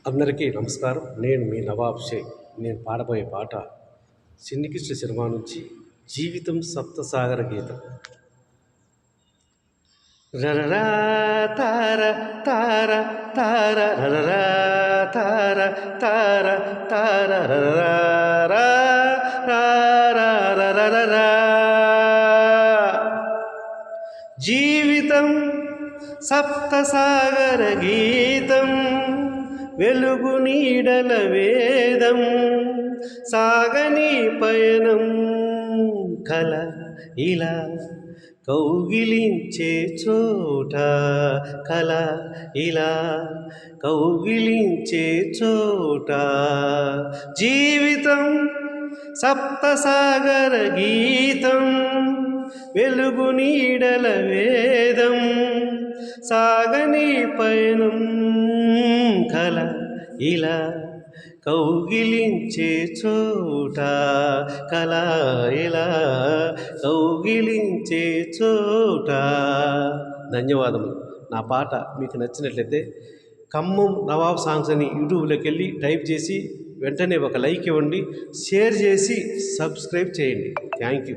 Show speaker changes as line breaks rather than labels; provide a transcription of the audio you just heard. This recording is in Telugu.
అందరికీ నమస్కారం. నేను మీ నవాబ్ షేక్. నేను పాడబోయే పాట చిన్ని కృష్ణ సినిమా నుంచి జీవితం సప్తసాగర గీతం. రరరా తార తార తార రరరా తార తార తార రరరా రరరా. జీవితం సప్తసాగర గీతం, వెలుగు నీడల వేదం, సాగని పయనం కల ఇలా కౌగిలించే చోట, కల ఇలా కౌగిలించే చోట. జీవితం సప్తసాగర గీతం, వెలుగు నీడల వేదం, సాగని పయనం కల ఇలా కౌగిలించే చోట, కల ఇలా కౌగిలించే చోట. ధన్యవాదములు. నా పాట మీకు నచ్చినట్లయితే ఖమ్మం నవాబ్ సాంగ్స్ అని యూట్యూబ్లోకి వెళ్ళి టైప్ చేసి వెంటనే ఒక లైక్ ఇవ్వండి, షేర్ చేసి సబ్స్క్రైబ్ చేయండి. Thank you.